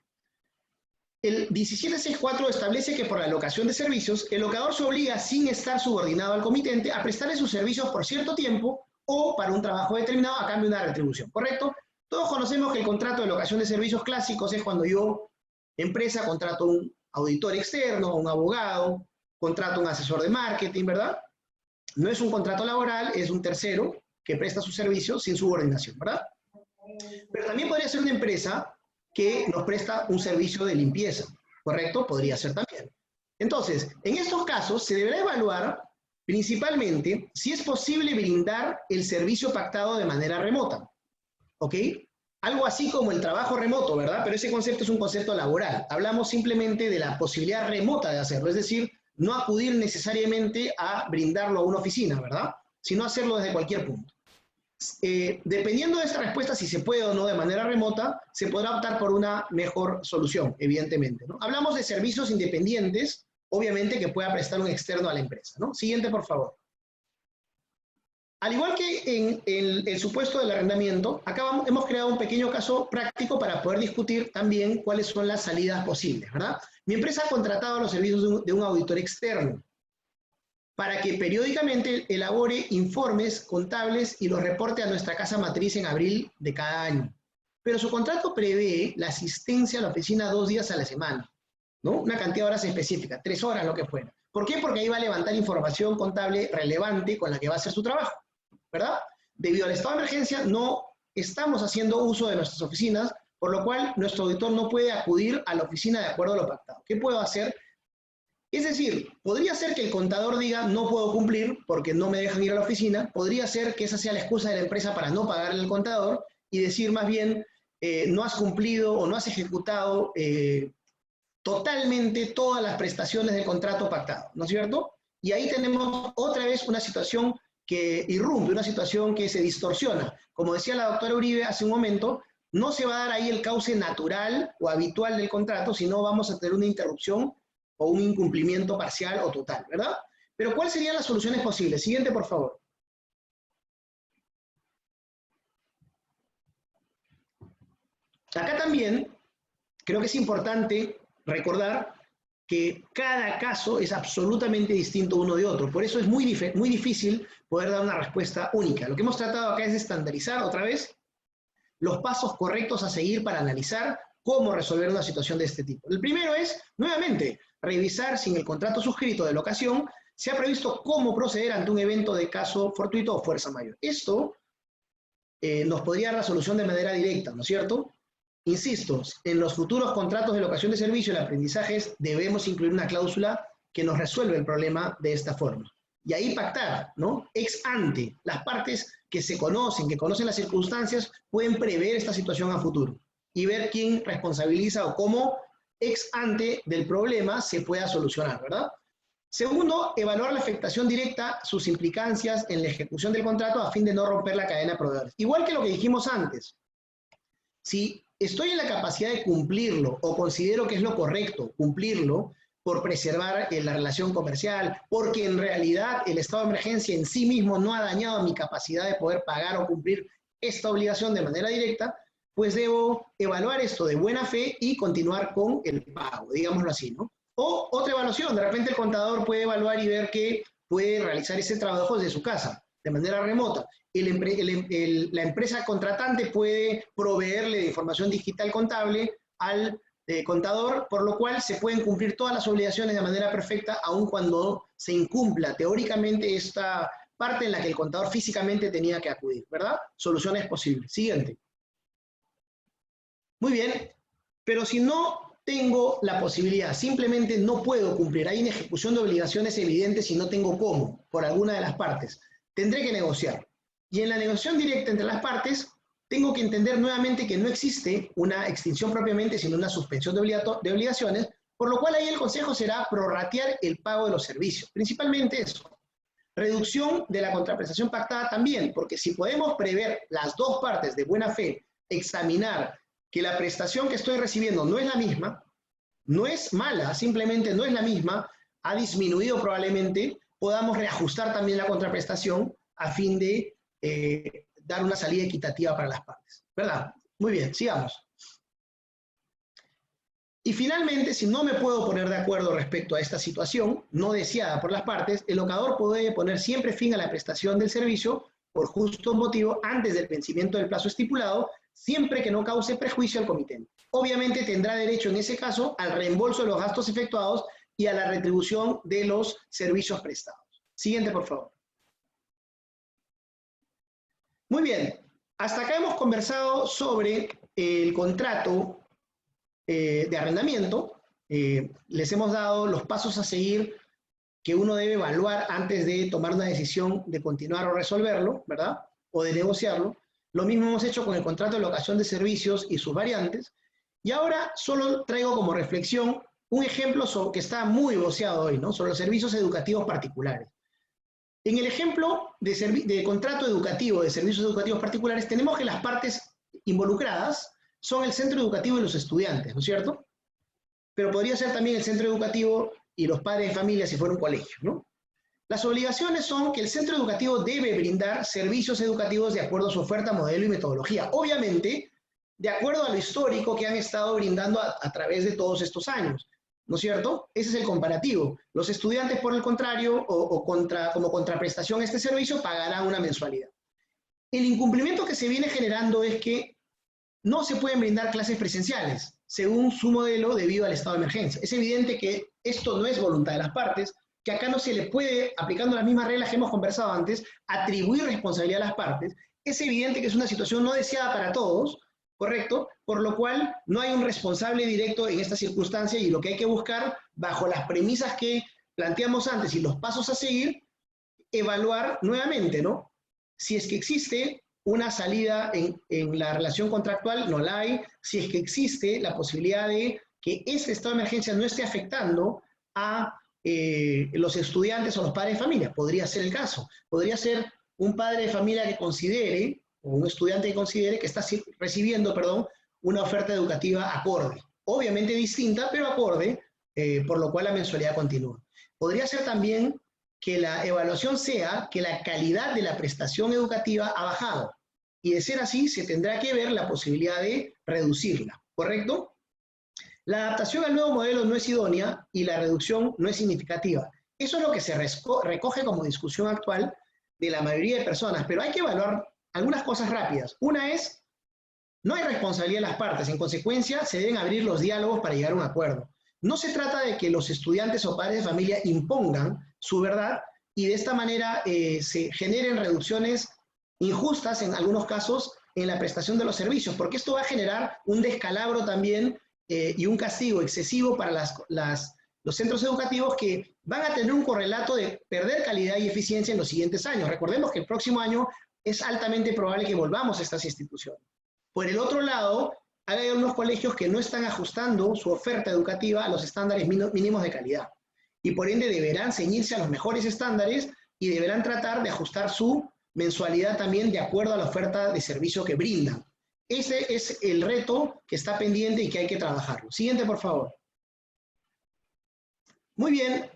El 1764 establece que por la locación de servicios, el locador se obliga, sin estar subordinado al comitente, a prestarle sus servicios por cierto tiempo o para un trabajo determinado a cambio de una retribución, ¿correcto? Todos conocemos que el contrato de locación de servicios clásicos es cuando yo, empresa, contrato un auditor externo, un abogado, contrato un asesor de marketing, ¿verdad? No es un contrato laboral, es un tercero que presta sus servicios sin subordinación, ¿verdad? Pero también podría ser una empresa que nos presta un servicio de limpieza, ¿correcto? Podría ser también. Entonces, en estos casos se deberá evaluar principalmente si es posible brindar el servicio pactado de manera remota, ¿ok? Algo así como el trabajo remoto, ¿verdad? Pero ese concepto es un concepto laboral. Hablamos simplemente de la posibilidad remota de hacerlo, es decir, no acudir necesariamente a brindarlo a una oficina, ¿verdad? Sino hacerlo desde cualquier punto. Dependiendo de esa respuesta, si se puede o no de manera remota, se podrá optar por una mejor solución, evidentemente, ¿no? Hablamos de servicios independientes, obviamente que pueda prestar un externo a la empresa, ¿no? Siguiente, por favor. Al igual que en el supuesto del arrendamiento, acá hemos creado un pequeño caso práctico para poder discutir también cuáles son las salidas posibles, ¿verdad? Mi empresa ha contratado los servicios de un auditor externo. para que periódicamente elabore informes contables y los reporte a nuestra casa matriz en abril de cada año. Pero su contrato prevé la asistencia a la oficina 2 días a la semana, ¿no? Una cantidad de horas específica, 3 horas, lo que fuera. ¿Por qué? Porque ahí va a levantar información contable relevante con la que va a hacer su trabajo, ¿verdad? Debido al estado de emergencia, no estamos haciendo uso de nuestras oficinas, por lo cual nuestro auditor no puede acudir a la oficina de acuerdo a lo pactado. ¿Qué puedo hacer? Es decir, podría ser que el contador diga no puedo cumplir porque no me dejan ir a la oficina, podría ser que esa sea la excusa de la empresa para no pagarle al contador y decir más bien no has cumplido o no has ejecutado totalmente todas las prestaciones del contrato pactado, ¿no es cierto? Y ahí tenemos otra vez una situación que irrumpe, una situación que se distorsiona. Como decía la doctora Uribe hace un momento, no se va a dar ahí el cauce natural o habitual del contrato, sino vamos a tener una interrupción o un incumplimiento parcial o total, ¿verdad? Pero ¿cuáles serían las soluciones posibles? Siguiente, por favor. Acá también creo que es importante recordar que cada caso es absolutamente distinto uno de otro. Por eso es muy difícil poder dar una respuesta única. Lo que hemos tratado acá es estandarizar otra vez los pasos correctos a seguir para analizar cómo resolver una situación de este tipo. El primero es, nuevamente, revisar si en el contrato suscrito de locación se ha previsto cómo proceder ante un evento de caso fortuito o fuerza mayor. Esto nos podría dar la solución de manera directa, ¿no es cierto? Insisto, en los futuros contratos de locación de servicio y aprendizajes debemos incluir una cláusula que nos resuelve el problema de esta forma. Y ahí pactar, ¿no? Ex ante, las partes que se conocen, que conocen las circunstancias, pueden prever esta situación a futuro y ver quién responsabiliza o cómo ex ante del problema se pueda solucionar, ¿verdad? Segundo, evaluar la afectación directa, sus implicancias en la ejecución del contrato a fin de no romper la cadena de proveedores. Igual que lo que dijimos antes, si estoy en la capacidad de cumplirlo o considero que es lo correcto cumplirlo por preservar la relación comercial, porque en realidad el estado de emergencia en sí mismo no ha dañado mi capacidad de poder pagar o cumplir esta obligación de manera directa, pues debo evaluar esto de buena fe y continuar con el pago, digámoslo así, ¿no? O otra evaluación, de repente el contador puede evaluar y ver que puede realizar ese trabajo desde su casa, de manera remota. La empresa contratante puede proveerle de información digital contable al contador, por lo cual se pueden cumplir todas las obligaciones de manera perfecta, aun cuando se incumpla teóricamente esta parte en la que el contador físicamente tenía que acudir, ¿verdad? Soluciones posibles. Siguiente. Muy bien, pero si no tengo la posibilidad, simplemente no puedo cumplir, hay una ejecución de obligaciones evidentes y no tengo cómo, por alguna de las partes, tendré que negociar. Y en la negociación directa entre las partes, tengo que entender nuevamente que no existe una extinción propiamente, sino una suspensión de obligaciones, por lo cual ahí el consejo será prorratear el pago de los servicios. Principalmente eso. Reducción de la contraprestación pactada también, porque si podemos prever las dos partes de buena fe, examinar que la prestación que estoy recibiendo no es la misma, no es mala, simplemente no es la misma, ha disminuido probablemente, podamos reajustar también la contraprestación a fin de dar una salida equitativa para las partes, ¿verdad? Muy bien, sigamos. Y finalmente, si no me puedo poner de acuerdo respecto a esta situación, no deseada por las partes, el locador puede poner siempre fin a la prestación del servicio por justo motivo antes del vencimiento del plazo estipulado, siempre que no cause prejuicio al comitente. Obviamente tendrá derecho en ese caso al reembolso de los gastos efectuados y a la retribución de los servicios prestados. Siguiente, por favor. Muy bien, hasta acá hemos conversado sobre el contrato de arrendamiento. Les hemos dado los pasos a seguir que uno debe evaluar antes de tomar una decisión de continuar o resolverlo, ¿verdad? O de negociarlo. Lo mismo hemos hecho con el contrato de locación de servicios y sus variantes. Y ahora solo traigo como reflexión un ejemplo que está muy voceado hoy, ¿no? Sobre los servicios educativos particulares. En el ejemplo de contrato educativo de servicios educativos particulares, tenemos que las partes involucradas son el centro educativo y los estudiantes, ¿no es cierto? Pero podría ser también el centro educativo y los padres de familia si fuera un colegio, ¿no? Las obligaciones son que el centro educativo debe brindar servicios educativos de acuerdo a su oferta, modelo y metodología. Obviamente, de acuerdo a lo histórico que han estado brindando a través de todos estos años. ¿no es cierto? Ese es el comparativo. Los estudiantes, por el contrario, como contraprestación a este servicio, pagarán una mensualidad. El incumplimiento que se viene generando es que no se pueden brindar clases presenciales, según su modelo, debido al estado de emergencia. Es evidente que esto no es voluntad de las partes, que acá no se le puede, aplicando las mismas reglas que hemos conversado antes, atribuir responsabilidad a las partes. Es evidente que es una situación no deseada para todos, ¿correcto? Por lo cual no hay un responsable directo en esta circunstancia y lo que hay que buscar, bajo las premisas que planteamos antes y los pasos a seguir, evaluar nuevamente, ¿no? Si es que existe una salida en la relación contractual, no la hay. Si es que existe la posibilidad de que este estado de emergencia no esté afectando a los estudiantes o los padres de familia. Podría ser el caso. Podría ser un padre de familia que considere, o un estudiante que considere que está recibiendo, perdón, una oferta educativa acorde. Obviamente distinta, pero acorde, por lo cual la mensualidad continúa. Podría ser también que la evaluación sea que la calidad de la prestación educativa ha bajado. Y de ser así, se tendrá que ver la posibilidad de reducirla, ¿correcto? La adaptación al nuevo modelo no es idónea y la reducción no es significativa. Eso es lo que se recoge como discusión actual de la mayoría de personas, pero hay que evaluar algunas cosas rápidas. Una es, no hay responsabilidad de las partes, en consecuencia, se deben abrir los diálogos para llegar a un acuerdo. No se trata de que los estudiantes o padres de familia impongan su verdad y de esta manera se generen reducciones injustas en algunos casos en la prestación de los servicios, porque esto va a generar un descalabro también y un castigo excesivo para los centros educativos que van a tener un correlato de perder calidad y eficiencia en los siguientes años. Recordemos que el próximo año es altamente probable que volvamos a estas instituciones. Por el otro lado, hay algunos colegios que no están ajustando su oferta educativa a los estándares mínimos de calidad y por ende deberán ceñirse a los mejores estándares y deberán tratar de ajustar su mensualidad también de acuerdo a la oferta de servicio que brindan. Ese es el reto que está pendiente y que hay que trabajarlo. Siguiente, por favor. Muy bien,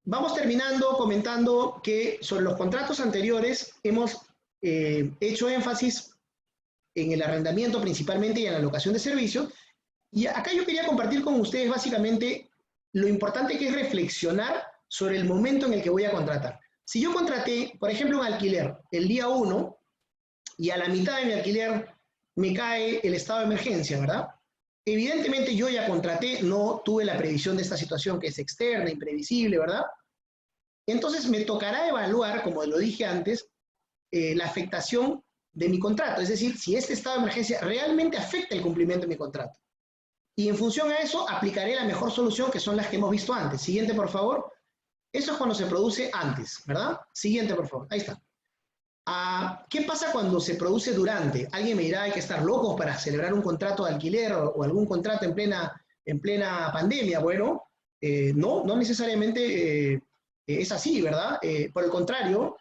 vamos terminando comentando que sobre los contratos anteriores hemos hecho énfasis en el arrendamiento principalmente y en la locación de servicios. Y acá yo quería compartir con ustedes básicamente lo importante que es reflexionar sobre el momento en el que voy a contratar. Si yo contraté, por ejemplo, un alquiler el día 1 y a la mitad de mi alquiler me cae el estado de emergencia, ¿verdad? Evidentemente yo ya contraté, no tuve la previsión de esta situación que es externa, imprevisible, ¿verdad? Entonces me tocará evaluar, como lo dije antes, la afectación de mi contrato, es decir, si este estado de emergencia realmente afecta el cumplimiento de mi contrato. Y en función a eso, aplicaré la mejor solución, que son las que hemos visto antes. Siguiente, por favor. Eso es cuando se produce antes, ¿verdad? Siguiente, por favor. Ahí está. ¿Qué pasa cuando se produce durante? Alguien me dirá, hay que estar locos para celebrar un contrato de alquiler o algún contrato en plena pandemia. Bueno, no necesariamente es así, ¿verdad? Por el contrario,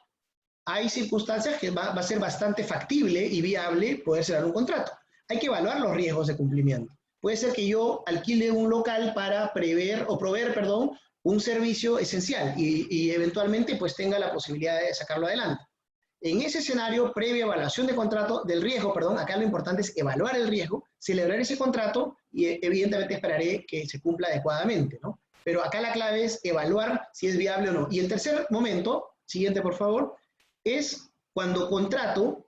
hay circunstancias que va a ser bastante factible y viable poder cerrar un contrato. Hay que evaluar los riesgos de cumplimiento. Puede ser que yo alquile un local para proveer, un servicio esencial y eventualmente pues tenga la posibilidad de sacarlo adelante. En ese escenario, previa evaluación del riesgo, acá lo importante es evaluar el riesgo, celebrar ese contrato y evidentemente esperaré que se cumpla adecuadamente, ¿no? Pero acá la clave es evaluar si es viable o no. Y el tercer momento, siguiente por favor, es cuando contrato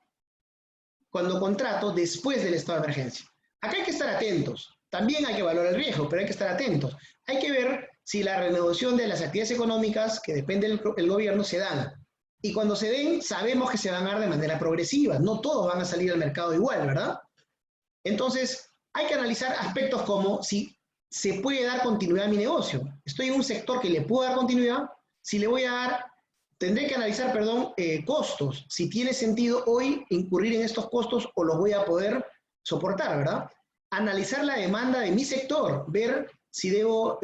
después del estado de emergencia. Acá hay que estar atentos. También hay que evaluar el riesgo, pero hay que estar atentos. Hay que ver si la renegociación de las actividades económicas que depende del gobierno se dan. Y cuando se den, sabemos que se van a dar de manera progresiva. No todos van a salir al mercado igual, ¿verdad? Entonces, hay que analizar aspectos como si se puede dar continuidad a mi negocio. Estoy en un sector que le puedo dar continuidad. Si le voy a dar, tendré que analizar, costos. Si tiene sentido hoy incurrir en estos costos o los voy a poder soportar, ¿verdad? Analizar la demanda de mi sector, ver si debo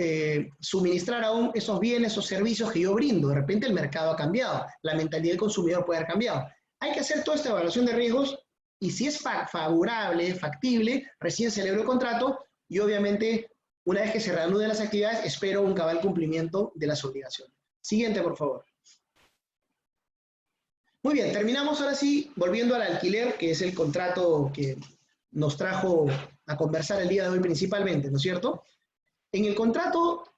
suministrar aún esos bienes o servicios que yo brindo. De repente el mercado ha cambiado, la mentalidad del consumidor puede haber cambiado. Hay que hacer toda esta evaluación de riesgos y si es favorable, factible, recién celebro el contrato y obviamente una vez que se reanuden las actividades espero un cabal cumplimiento de las obligaciones. Siguiente, por favor. Muy bien, terminamos ahora sí volviendo al alquiler, que es el contrato que nos trajo a conversar el día de hoy principalmente, ¿no es cierto? En el contrato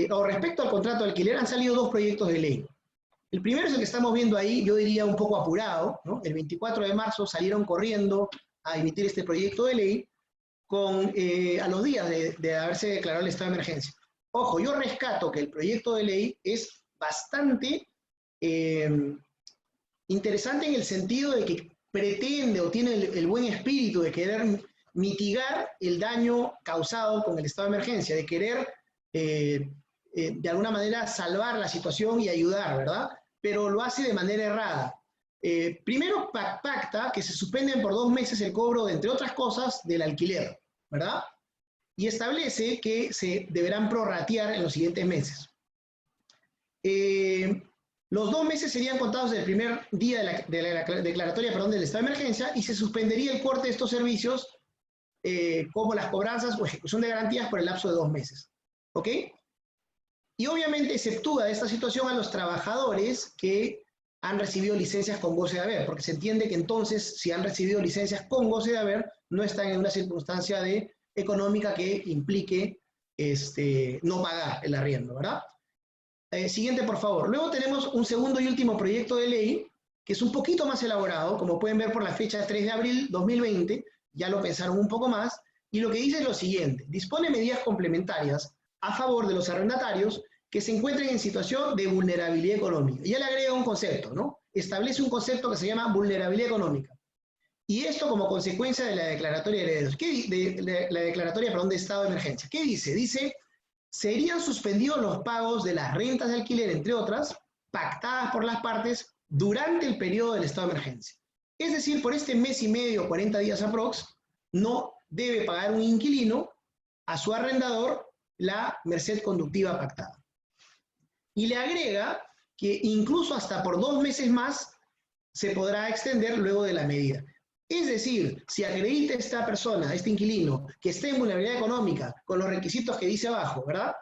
o respecto al contrato de alquiler, han salido dos proyectos de ley. El primero es el que estamos viendo ahí, yo diría un poco apurado, ¿no? El 24 de marzo salieron corriendo a emitir este proyecto de ley a los días de haberse declarado el estado de emergencia. Ojo, yo rescato que el proyecto de ley es bastante interesante en el sentido de que pretende o tiene el buen espíritu de querer mitigar el daño causado con el estado de emergencia, de querer de alguna manera salvar la situación y ayudar, ¿verdad? Pero lo hace de manera errada. Primero pacta que se suspenden por 2 meses el cobro, entre otras cosas, del alquiler, ¿verdad? Y establece que se deberán prorratear en los siguientes meses. Los 2 meses serían contados del primer día de la declaratoria, del estado de emergencia, y se suspendería el corte de estos servicios, como las cobranzas o ejecución de garantías, por el lapso de 2 meses. ¿Ok? Y obviamente exceptúa de esta situación a los trabajadores que han recibido licencias con goce de haber, porque se entiende que entonces, si han recibido licencias con goce de haber, no están en una circunstancia económica que implique no pagar el arriendo, ¿verdad? Siguiente, por favor. Luego tenemos un segundo y último proyecto de ley, que es un poquito más elaborado, como pueden ver por la fecha de 3 de abril 2020, ya lo pensaron un poco más, y lo que dice es lo siguiente: dispone medidas complementarias a favor de los arrendatarios que se encuentren en situación de vulnerabilidad económica. Y ya le agrega un concepto, ¿no? Establece un concepto que se llama vulnerabilidad económica. Y esto como consecuencia de la declaratoria de herederos. La declaratoria, perdón, de estado de emergencia. ¿Qué dice? Dice, serían suspendidos los pagos de las rentas de alquiler, entre otras, pactadas por las partes durante el periodo del estado de emergencia. Es decir, por este mes y medio, 40 días aprox, no debe pagar un inquilino a su arrendador la merced conductiva pactada. Y le agrega que incluso hasta por 2 meses más se podrá extender luego de la medida. Es decir, si acredita esta persona, este inquilino, que esté en vulnerabilidad económica con los requisitos que dice abajo, ¿verdad?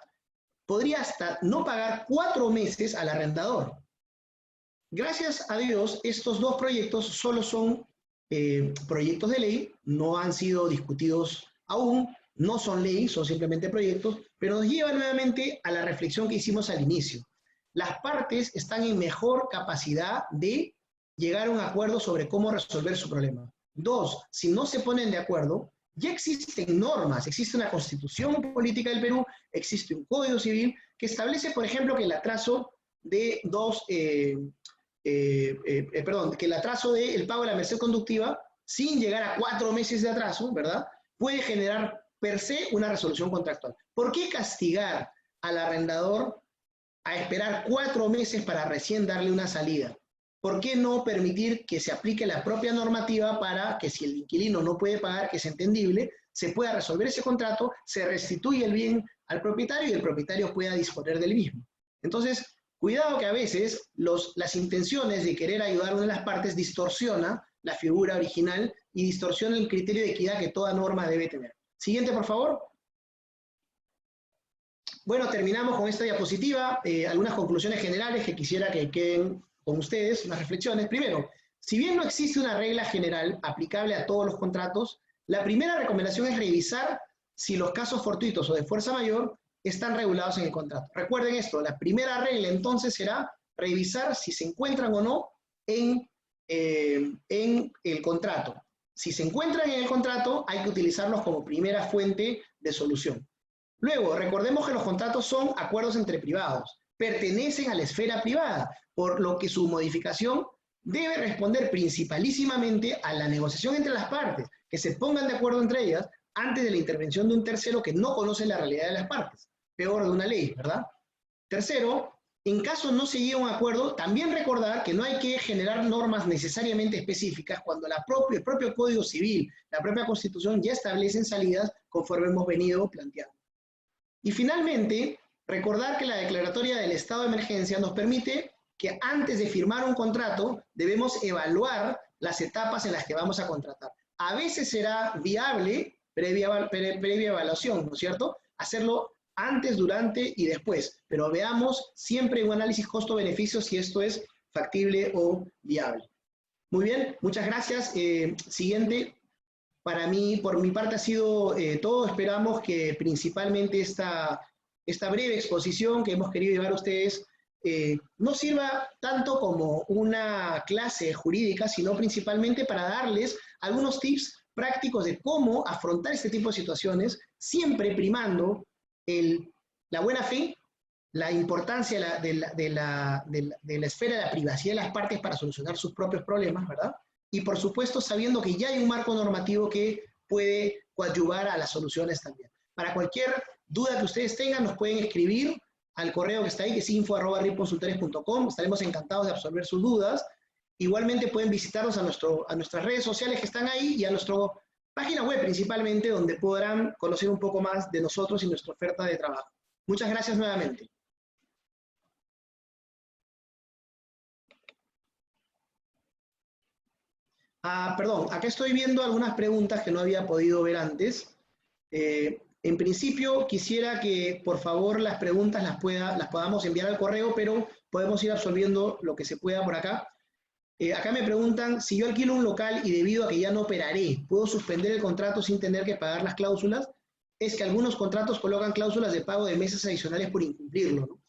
Podría hasta no pagar 4 meses al arrendador. Gracias a Dios, estos 2 proyectos solo son proyectos de ley, no han sido discutidos aún, no son ley, son simplemente proyectos, pero nos lleva nuevamente a la reflexión que hicimos al inicio. Las partes están en mejor capacidad de llegar a un acuerdo sobre cómo resolver su problema. 2, si no se ponen de acuerdo, ya existen normas, existe una constitución política del Perú, existe un código civil que establece, por ejemplo, que el atraso de que el atraso del pago de la merced conductiva, sin llegar a 4 meses de atraso, ¿verdad?, puede generar per se una resolución contractual. ¿Por qué castigar al arrendador a esperar 4 meses para recién darle una salida? ¿Por qué no permitir que se aplique la propia normativa para que, si el inquilino no puede pagar, que es entendible, se pueda resolver ese contrato, se restituye el bien al propietario y el propietario pueda disponer del mismo? Entonces, cuidado que a veces las intenciones de querer ayudar a una de las partes distorsiona la figura original y distorsiona el criterio de equidad que toda norma debe tener. Siguiente, por favor. Bueno, terminamos con esta diapositiva. Algunas conclusiones generales que quisiera que queden con ustedes, unas reflexiones. Primero, si bien no existe una regla general aplicable a todos los contratos, la primera recomendación es revisar si los casos fortuitos o de fuerza mayor están regulados en el contrato. Recuerden esto, la primera regla entonces será revisar si se encuentran o no en el contrato. Si se encuentran en el contrato, hay que utilizarlos como primera fuente de solución. Luego, recordemos que los contratos son acuerdos entre privados, pertenecen a la esfera privada, por lo que su modificación debe responder principalísimamente a la negociación entre las partes, que se pongan de acuerdo entre ellas antes de la intervención de un tercero que no conoce la realidad de las partes, peor de una ley, ¿verdad? Tercero, en caso no se llegue a un acuerdo, también recordar que no hay que generar normas necesariamente específicas cuando el propio Código Civil, la propia Constitución ya establecen salidas conforme hemos venido planteando. Y finalmente, recordar que la declaratoria del estado de emergencia nos permite que antes de firmar un contrato debemos evaluar las etapas en las que vamos a contratar. A veces será viable, previa evaluación, ¿no es cierto?, hacerlo antes, durante y después, pero veamos siempre un análisis costo-beneficio si esto es factible o viable. Muy bien, muchas gracias. Siguiente. Para mí, por mi parte ha sido todo. Esperamos que principalmente esta esta breve exposición que hemos querido llevar a ustedes no sirva tanto como una clase jurídica, sino principalmente para darles algunos tips prácticos de cómo afrontar este tipo de situaciones, siempre primando la buena fe, la importancia de la esfera de la privacidad de las partes para solucionar sus propios problemas, ¿verdad? Y por supuesto sabiendo que ya hay un marco normativo que puede coadyuvar a las soluciones también. Para cualquier duda que ustedes tengan, nos pueden escribir al correo que está ahí, que es info@ripconsultores.com. Estaremos encantados de absorber sus dudas. Igualmente pueden visitarnos a nuestras redes sociales que están ahí y a nuestra página web principalmente, donde podrán conocer un poco más de nosotros y nuestra oferta de trabajo. Muchas gracias nuevamente. Perdón, acá estoy viendo algunas preguntas que no había podido ver antes. En principio, quisiera que, por favor, las preguntas las podamos enviar al correo, pero podemos ir absorbiendo lo que se pueda por acá. Acá me preguntan, si yo alquilo un local y debido a que ya no operaré, ¿puedo suspender el contrato sin tener que pagar las cláusulas? Es que algunos contratos colocan cláusulas de pago de meses adicionales por incumplirlo, ¿no?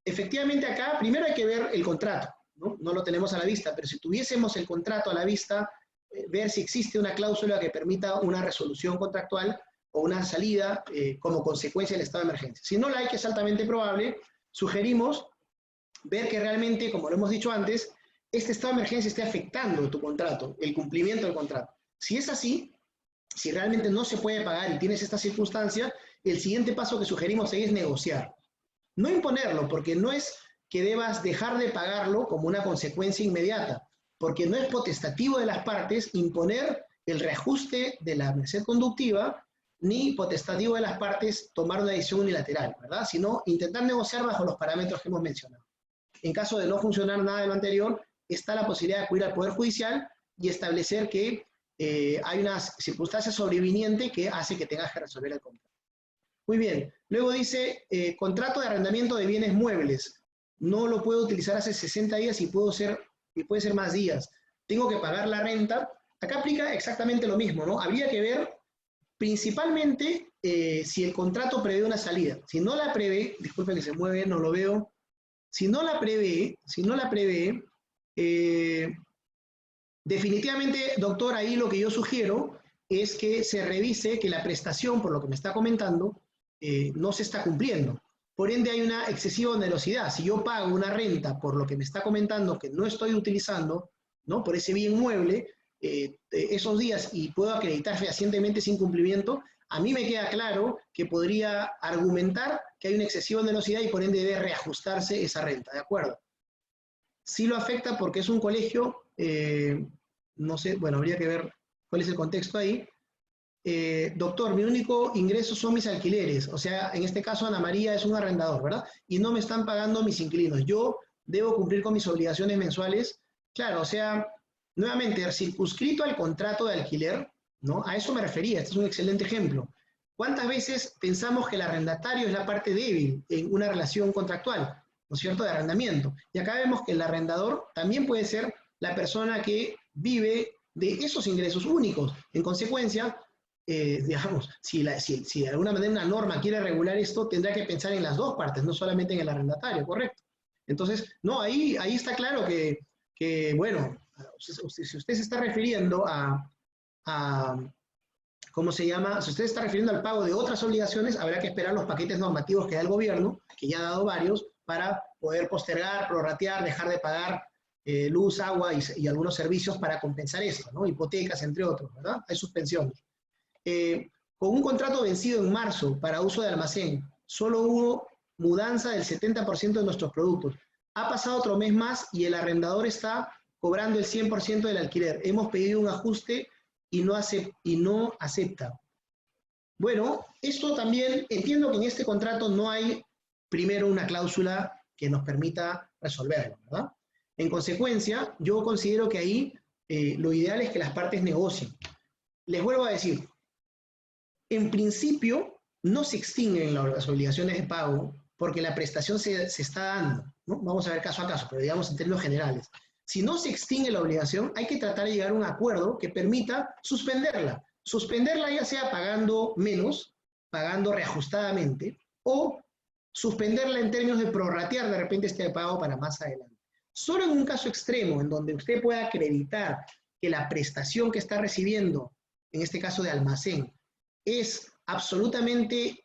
Efectivamente acá, primero hay que ver el contrato, ¿no? No lo tenemos a la vista, pero si tuviésemos el contrato a la vista, ver si existe una cláusula que permita una resolución contractual o una salida como consecuencia del estado de emergencia. Si no la hay, que es altamente probable, sugerimos ver que realmente, como lo hemos dicho antes, este estado de emergencia esté afectando tu contrato, el cumplimiento del contrato. Si es así, si realmente no se puede pagar y tienes esta circunstancia, el siguiente paso que sugerimos ahí es negociar. No imponerlo, porque no es que debas dejar de pagarlo como una consecuencia inmediata, porque no es potestativo de las partes imponer el reajuste de la merced conductiva, ni potestativo de las partes tomar una decisión unilateral, ¿verdad? Sino intentar negociar bajo los parámetros que hemos mencionado. En caso de no funcionar nada de lo anterior, está la posibilidad de acudir al Poder Judicial y establecer que hay una circunstancia sobreviniente que hace que tengas que resolver el contrato. Muy bien. Luego dice, contrato de arrendamiento de bienes muebles. No lo puedo utilizar hace 60 días y puede ser más días. Tengo que pagar la renta. Acá aplica exactamente lo mismo, ¿no? Habría que ver principalmente si el contrato prevé una salida. Si no la prevé, disculpe que se mueve, no lo veo. Si no la prevé, definitivamente, doctor, ahí lo que yo sugiero es que se revise que la prestación, por lo que me está comentando, no se está cumpliendo. Por ende, hay una excesiva onerosidad. Si yo pago una renta por lo que me está comentando que no estoy utilizando, ¿no? Por ese bien mueble, esos días y puedo acreditar fehacientemente ese incumplimiento, a mí me queda claro que podría argumentar que hay una excesiva onerosidad y por ende debe reajustarse esa renta, ¿de acuerdo? Sí lo afecta porque es un colegio, no sé, bueno, habría que ver cuál es el contexto ahí. Doctor, mi único ingreso son mis alquileres, o sea, en este caso Ana María es un arrendador, ¿verdad? Y no me están pagando mis inquilinos, yo debo cumplir con mis obligaciones mensuales. Claro, o sea, nuevamente, circunscrito al contrato de alquiler, ¿no? A eso me refería, este es un excelente ejemplo. ¿Cuántas veces pensamos que el arrendatario es la parte débil en una relación contractual, ¿no es cierto?, de arrendamiento? Y acá vemos que el arrendador también puede ser la persona que vive de esos ingresos únicos. En consecuencia, digamos, si de alguna manera una norma quiere regular esto, tendrá que pensar en las dos partes, no solamente en el arrendatario, ¿correcto? Entonces, no, ahí está claro que bueno, si usted se está refiriendo ¿cómo se llama? Si usted está refiriendo al pago de otras obligaciones, habrá que esperar los paquetes normativos que da el gobierno, que ya ha dado varios, para poder postergar, prorratear, dejar de pagar luz, agua y algunos servicios para compensar esto, ¿no? Hipotecas, entre otros, ¿verdad? Hay suspensiones. Con un contrato vencido en marzo para uso de almacén, solo hubo mudanza del 70% de nuestros productos. Ha pasado otro mes más y el arrendador está cobrando el 100% del alquiler. Hemos pedido un ajuste y no acepta. Bueno, esto también, entiendo que en este contrato no hay primero una cláusula que nos permita resolverlo, ¿verdad? En consecuencia, yo considero que ahí lo ideal es que las partes negocien. Les vuelvo a decir, en principio no se extinguen las obligaciones de pago porque la prestación se está dando, ¿no? Vamos a ver caso a caso, pero digamos en términos generales. Si no se extingue la obligación, hay que tratar de llegar a un acuerdo que permita suspenderla. Suspenderla ya sea pagando menos, pagando reajustadamente, o suspenderla en términos de prorratear de repente este pago para más adelante. Solo en un caso extremo, en donde usted pueda acreditar que la prestación que está recibiendo, en este caso de almacén, es absolutamente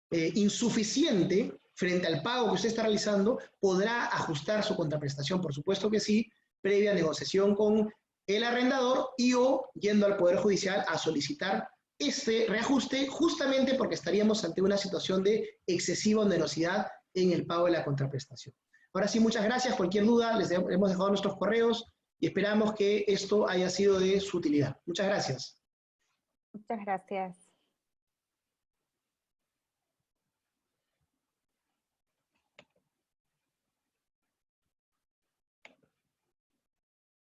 insuficiente frente al pago que usted está realizando, podrá ajustar su contraprestación, por supuesto que sí, previa negociación con el arrendador y o yendo al Poder Judicial a solicitar este reajuste, justamente porque estaríamos ante una situación de excesiva onerosidad en el pago de la contraprestación. Ahora sí, muchas gracias. Cualquier duda, les hemos dejado nuestros correos y esperamos que esto haya sido de su utilidad. Muchas gracias. Muchas gracias.